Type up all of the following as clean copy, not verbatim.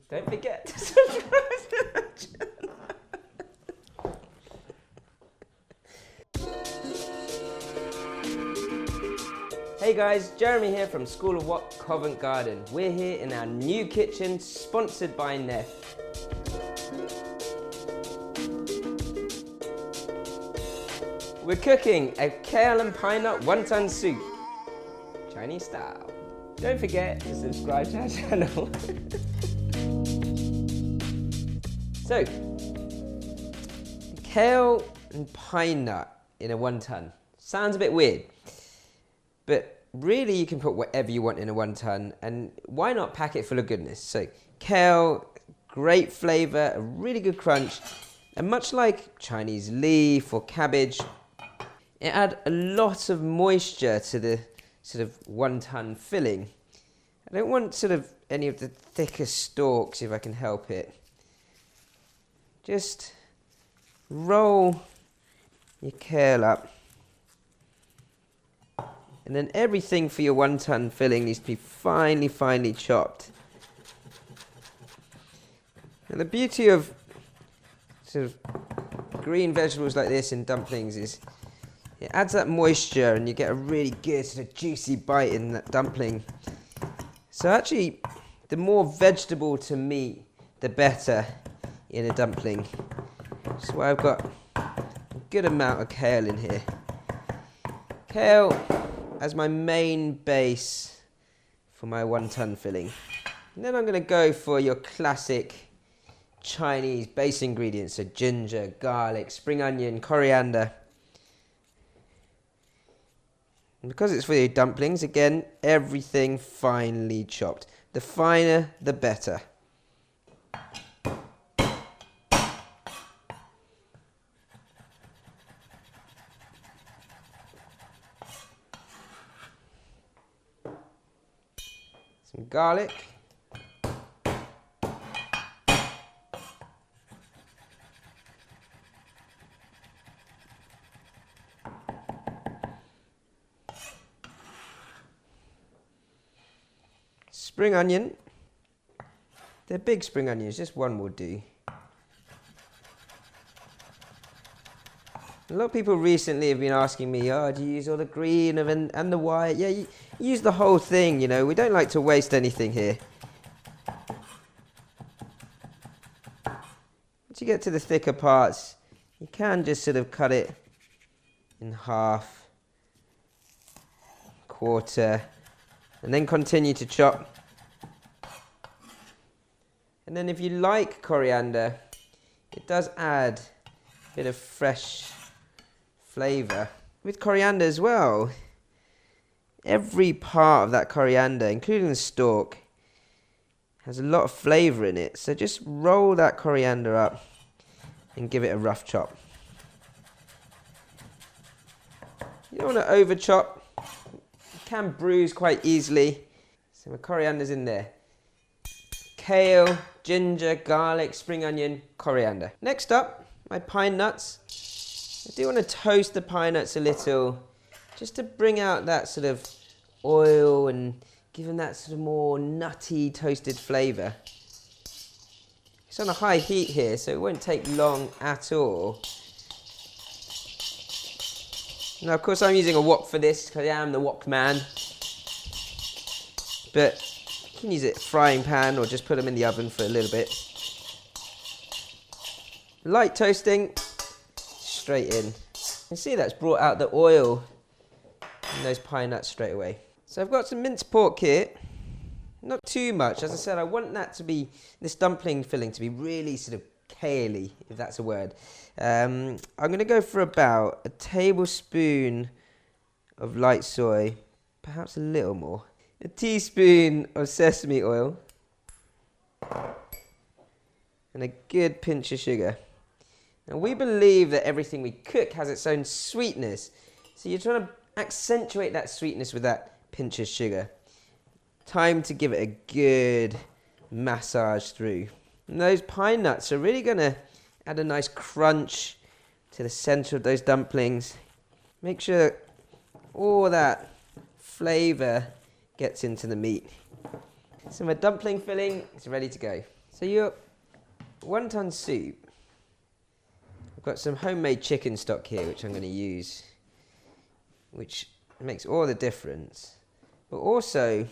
Don't forget to subscribe to my channel. Hey guys, Jeremy here from School of What, Covent Garden. We're here in our new kitchen, sponsored by NEFF. We're cooking a kale and pine nut wonton soup, Chinese style. Don't forget to subscribe to our channel. So, kale and pine nut in a wonton. Sounds a bit weird, but really you can put whatever you want in a wonton, and why not pack it full of goodness? So, kale, great flavour, a really good crunch, and much like Chinese leaf or cabbage, it adds a lot of moisture to the sort of wonton filling. I don't want sort of any of the thicker stalks if I can help it. Just roll your kale up. And then everything for your wonton filling needs to be finely, finely chopped. And the beauty of sort of green vegetables like this in dumplings is it adds that moisture and you get a really good sort of juicy bite in that dumpling. So actually, the more vegetable to meat, the better in a dumpling. That's why I've got a good amount of kale in here. Kale as my main base for my wonton filling. And then I'm going to go for your classic Chinese base ingredients, so ginger, garlic, spring onion, coriander. And because it's for your dumplings, again, everything finely chopped. The finer, the better. Some garlic. Spring onion. They're big spring onions, just one will do. A lot of people recently have been asking me, oh, do you use all the green and the white? Yeah, you use the whole thing, you know. We don't like to waste anything here. Once you get to the thicker parts, you can just sort of cut it in half, quarter, and then continue to chop. And then if you like coriander, it does add a bit of fresh flavour. With coriander as well, every part of that coriander, including the stalk, has a lot of flavour in it. So just roll that coriander up and give it a rough chop. You don't want to over chop. It can bruise quite easily. So my coriander's in there. Kale, ginger, garlic, spring onion, coriander. Next up, my pine nuts. I do want to toast the pine nuts a little, just to bring out that sort of oil and give them that sort of more nutty toasted flavour. It's on a high heat here, so it won't take long at all. Now, of course, I'm using a wok for this, because I am the wok man. But you can use it frying pan or just put them in the oven for a little bit. Light toasting, straight in. You can see that's brought out the oil in those pine nuts straight away. So I've got some minced pork here. Not too much. As I said, I want that to be, this dumpling filling to be really sort of kale-y, if that's a word. I'm going to go for about a tablespoon of light soy, perhaps a little more. A teaspoon of sesame oil. And a good pinch of sugar. Now we believe that everything we cook has its own sweetness. So you're trying to accentuate that sweetness with that pinch of sugar. Time to give it a good massage through. And those pine nuts are really going to add a nice crunch to the center of those dumplings. Make sure all that flavour gets into the meat. So my dumpling filling is ready to go. So your wonton soup, I've got some homemade chicken stock here which I'm going to use, which makes all the difference. But also,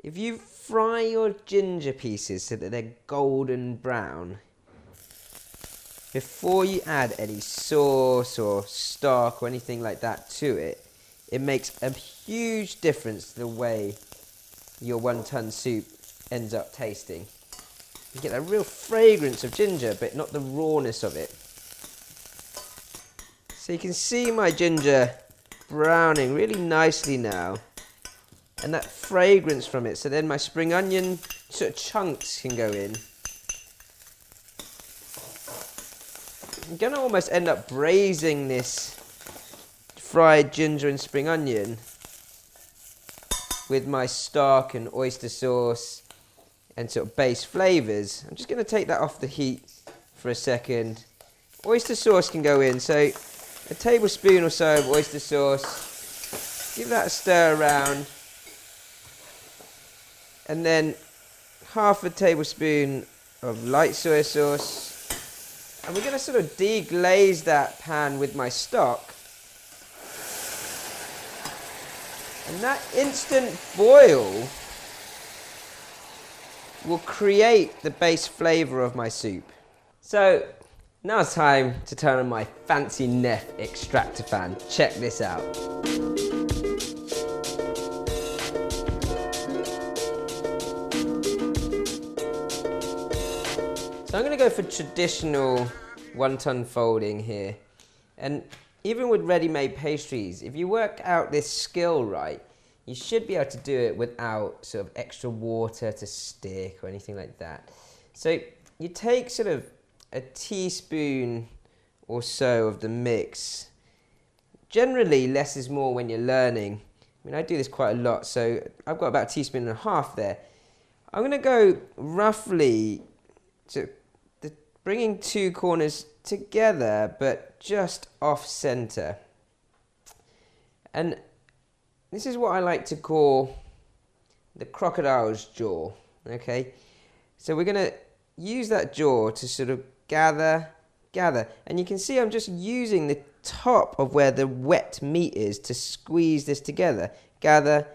if you fry your ginger pieces so that they're golden brown, before you add any sauce or stock or anything like that to it, it makes a huge difference to the way your wonton soup ends up tasting. You get a real fragrance of ginger, but not the rawness of it. So you can see my ginger browning really nicely now, and that fragrance from it. So then my spring onion sort of chunks can go in. I'm gonna almost end up braising this fried ginger and spring onion with my stock and oyster sauce and sort of base flavours. I'm just going to take that off the heat for a second. Oyster sauce can go in, so a tablespoon or so of oyster sauce. Give that a stir around. And then half a tablespoon of light soy sauce. And we're going to sort of deglaze that pan with my stock. And that instant boil will create the base flavour of my soup. So now it's time to turn on my fancy NEFF extractor fan. Check this out. So I'm going to go for traditional wonton folding here. And even with ready-made pastries, if you work out this skill right, you should be able to do it without sort of extra water to stick or anything like that. So you take sort of a teaspoon or so of the mix. Generally, less is more when you're learning. I mean, I do this quite a lot, so I've got about a teaspoon and a half there. I'm going to go roughly to bringing two corners together, but just off center. And this is what I like to call the crocodile's jaw, okay? So we're going to use that jaw to sort of gather. And you can see I'm just using the top of where the wet meat is to squeeze this together. Gather,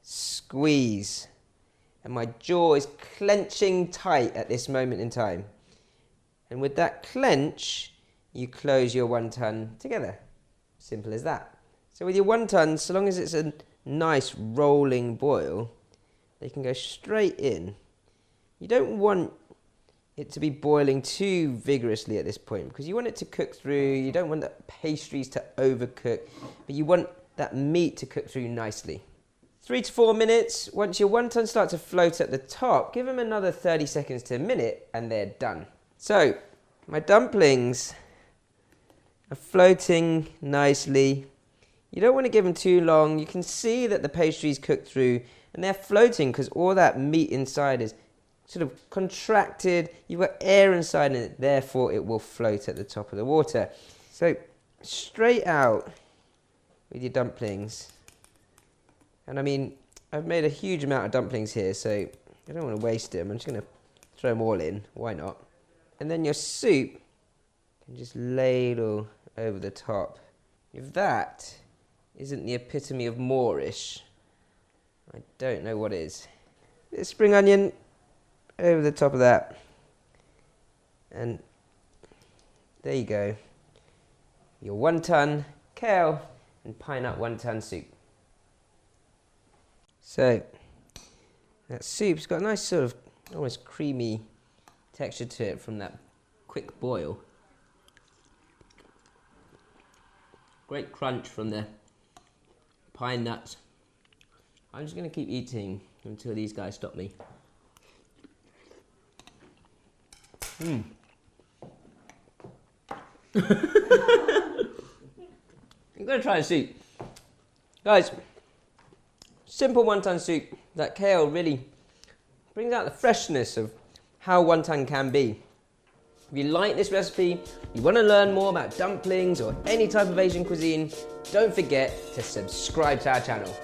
squeeze. And my jaw is clenching tight at this moment in time. And with that clench, you close your wonton together. Simple as that. So with your wontons, so long as it's a nice rolling boil, they can go straight in. You don't want it to be boiling too vigorously at this point because you want it to cook through. You don't want the pastries to overcook, but you want that meat to cook through nicely. 3 to 4 minutes. Once your wontons start to float at the top, give them another 30 seconds to a minute and they're done. So my dumplings are floating nicely. You don't want to give them too long. You can see that the pastry's cooked through and they're floating because all that meat inside is sort of contracted. You've got air inside it, therefore it will float at the top of the water. So straight out with your dumplings. And I mean, I've made a huge amount of dumplings here, so I don't want to waste them. I'm just going to throw them all in. Why not? And then your soup can just ladle over the top. If that isn't the epitome of Moorish, I don't know what is. A bit of spring onion over the top of that. And there you go. Your wonton, kale, and pineapple wonton soup. So, that soup's got a nice sort of almost creamy texture to it from that quick boil. Great crunch from the pine nuts. I'm just going to keep eating until these guys stop me. I'm going to try the soup. Guys, simple wonton soup. That kale really brings out the freshness of how wonton can be. If you like this recipe, you want to learn more about dumplings or any type of Asian cuisine, don't forget to subscribe to our channel.